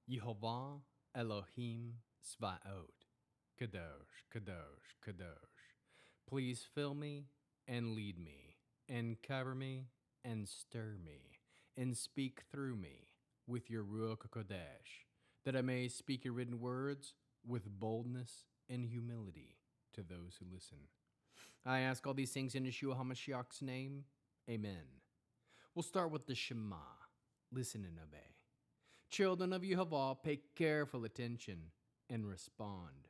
Yehovah Elohim Tzvaot. Kadosh, Kadosh, Kadosh. Please fill me and lead me, and cover me and stir me, and speak through me with your Ruach HaKodesh, that I may speak your written words with boldness and humility to those who listen. I ask all these things in Yeshua HaMashiach's name. Amen. We'll start with the Shema. Listen and obey. Children of Yehovah, pay careful attention and respond.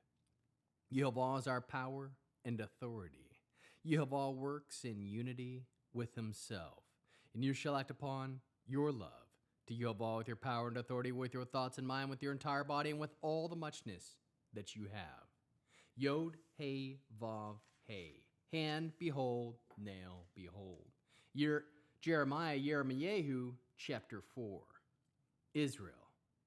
Yehovah is our power and authority. Yehovah works in unity with himself, and you shall act upon your love to Yehovah with your power and authority, with your thoughts in mind, with your entire body, and with all the muchness that you have. Yod, Hey, Vav, Hey. Hand, behold, nail, behold. Jeremiah, chapter 4. Israel,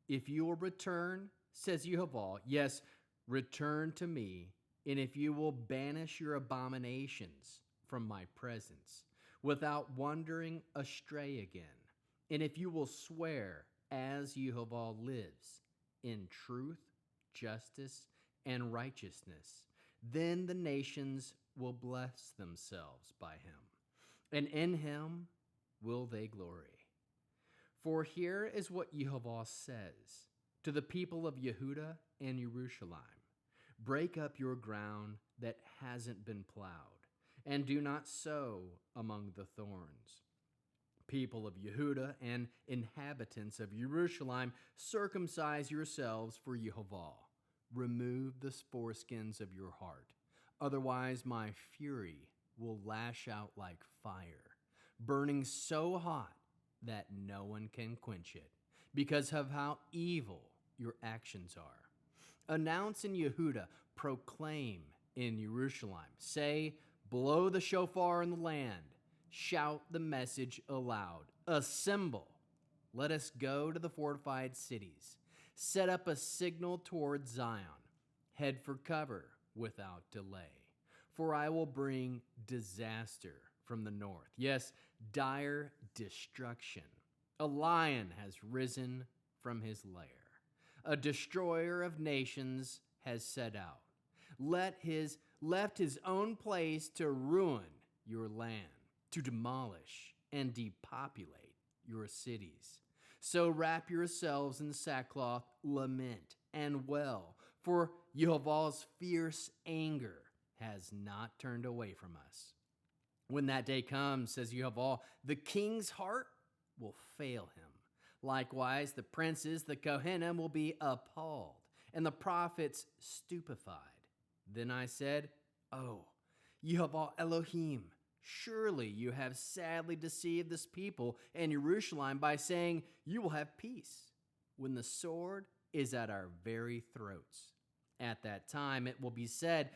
if you will return, says Yehovah, yes, return to me, and if you will banish your abominations from my presence, without wandering astray again, and if you will swear as Yehovah lives, in truth, justice, and righteousness, then the nations will bless themselves by him, and in him will they glory. For here is what Yehovah says to the people of Yehuda and Jerusalem: break up your ground that hasn't been plowed, and do not sow among the thorns. People of Yehuda and inhabitants of Jerusalem, circumcise yourselves for Yehovah. Remove the foreskins of your heart. Otherwise my fury will lash out like fire, burning so hot that no one can quench it, because of how evil your actions are. Announce in Yehuda, proclaim in Jerusalem. Say, blow the shofar in the land. Shout the message aloud. Assemble. Let us go to the fortified cities. Set up a signal toward Zion. Head for cover without delay. For I will bring disaster from the north. Yes, dire destruction. A lion has risen from his lair. A destroyer of nations has set out. Left his own place to ruin your land, to demolish and depopulate your cities. So wrap yourselves in sackcloth, lament, and wail, for Yehovah's fierce anger has not turned away from us. When that day comes, says Yehovah, the king's heart will fail him. Likewise, the princes, the Kohanim, will be appalled, and the prophets stupefied. Then I said, oh, Yehovah Elohim, surely you have sadly deceived this people and Jerusalem by saying you will have peace, when the sword is at our very throats. At that time it will be said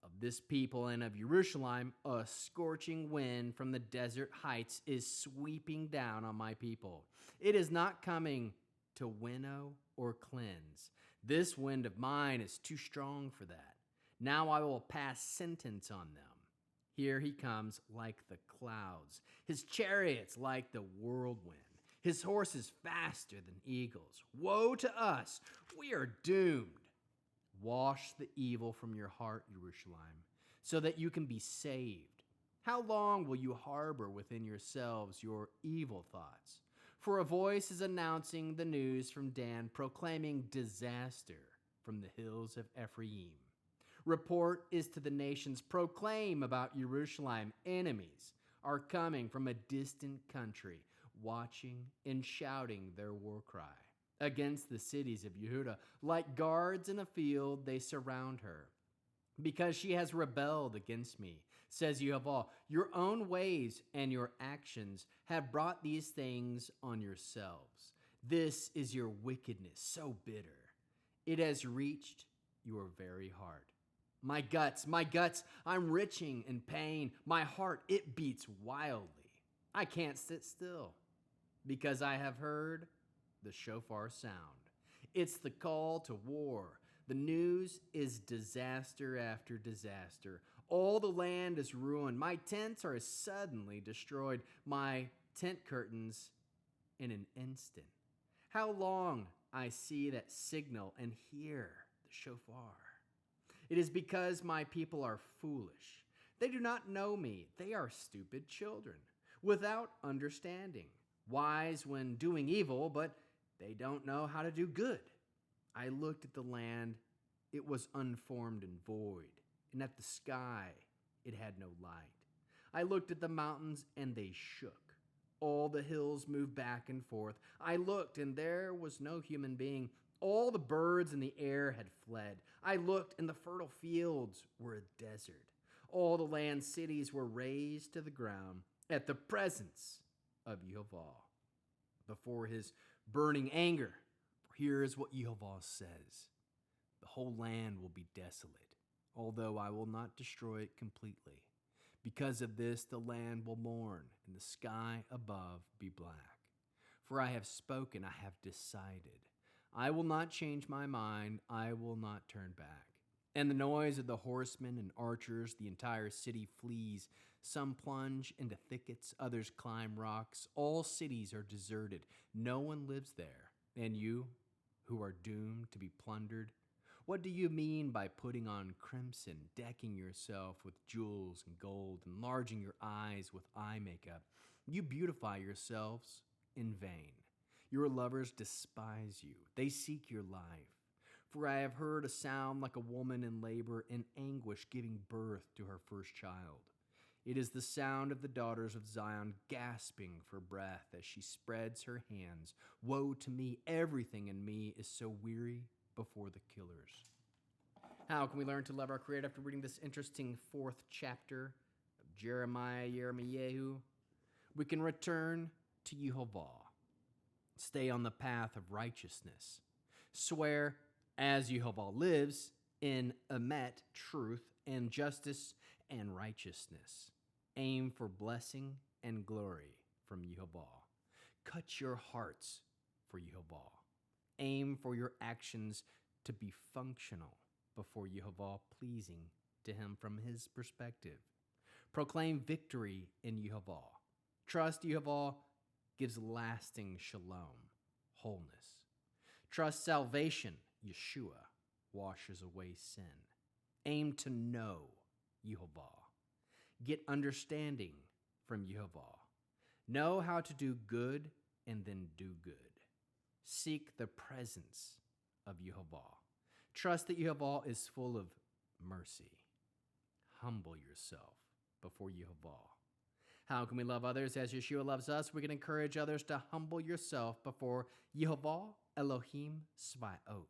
of this people and of Jerusalem, a scorching wind from the desert heights is sweeping down on my people. It is not coming to winnow or cleanse. This wind of mine is too strong for that. Now I will pass sentence on them. Here he comes like the clouds, his chariots like the whirlwind, his horses faster than eagles. Woe to us! We are doomed. Wash the evil from your heart, Jerusalem, so that you can be saved. How long will you harbor within yourselves your evil thoughts? For a voice is announcing the news from Dan, proclaiming disaster from the hills of Ephraim. Report is to the nations, proclaim about Jerusalem. Enemies are coming from a distant country, watching and shouting their war cry. Against the cities of Yehuda, like guards in a field, they surround her. Because she has rebelled against me, says Yehovah, your own ways and your actions have brought these things on yourselves. This is your wickedness, so bitter. It has reached your very heart. My guts, I'm retching in pain. My heart, it beats wildly. I can't sit still, because I have heard the shofar sound. It's the call to war. The news is disaster after disaster. All the land is ruined. My tents are suddenly destroyed. My tent curtains in an instant. How long I see that signal and hear the shofar. It is because my people are foolish. They do not know me. They are stupid children, without understanding, wise when doing evil, but they don't know how to do good. I looked at the land, it was unformed and void, and at the sky, it had no light. I looked at the mountains, and they shook. All the hills moved back and forth. I looked, and there was no human being. All the birds in the air had fled. I looked, and the fertile fields were a desert. All the land cities were razed to the ground at the presence of Yehovah, before his burning anger. For here is what Yehovah says: the whole land will be desolate, although I will not destroy it completely. Because of this, the land will mourn, and the sky above be black. For I have spoken, I have decided. I will not change my mind, I will not turn back. And the noise of the horsemen and archers, the entire city flees. Some plunge into thickets, others climb rocks. All cities are deserted, no one lives there. And you, who are doomed to be plundered, what do you mean by putting on crimson, decking yourself with jewels and gold, enlarging your eyes with eye makeup? You beautify yourselves in vain. Your lovers despise you. They seek your life. For I have heard a sound like a woman in labor, in anguish, giving birth to her first child. It is the sound of the daughters of Zion gasping for breath as she spreads her hands. Woe to me, everything in me is so weary before the killers. How can we learn to love our Creator after reading this interesting 4th chapter of Jeremiah? We can return to Yehovah. Stay on the path of righteousness. Swear, as Yehovah lives, in emet, truth, and justice and righteousness. Aim for blessing and glory from Yehovah. Cut your hearts for Yehovah. Aim for your actions to be functional before Yehovah, pleasing to him from his perspective. Proclaim victory in Yehovah. Trust Yehovah gives lasting shalom, wholeness. Trust salvation, Yeshua washes away sin. Aim to know Yehovah. Get understanding from Yehovah. Know how to do good and then do good. Seek the presence of Yehovah. Trust that Yehovah is full of mercy. Humble yourself before Yehovah. How can we love others as Yeshua loves us? We can encourage others to humble yourself before Yehovah Elohim Tzvaot.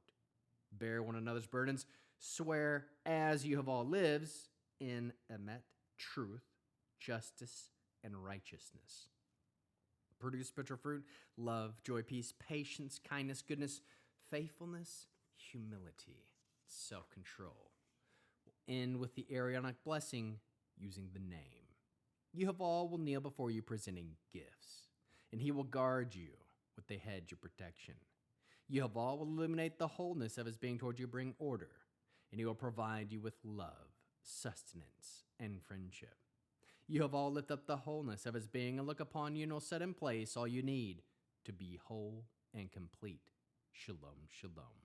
Bear one another's burdens. Swear as Yehovah lives in emet, truth, justice, and righteousness. Produce spiritual fruit: love, joy, peace, patience, kindness, goodness, faithfulness, humility, self-control. We'll end with the Aaronic blessing using the name. Yehovah will kneel before you presenting gifts, and he will guard you with the hedge of protection. Yehovah will illuminate the wholeness of his being toward you, bring order, and he will provide you with love, sustenance, and friendship. Yehovah will lift up the wholeness of his being and look upon you and will set in place all you need to be whole and complete. Shalom, shalom.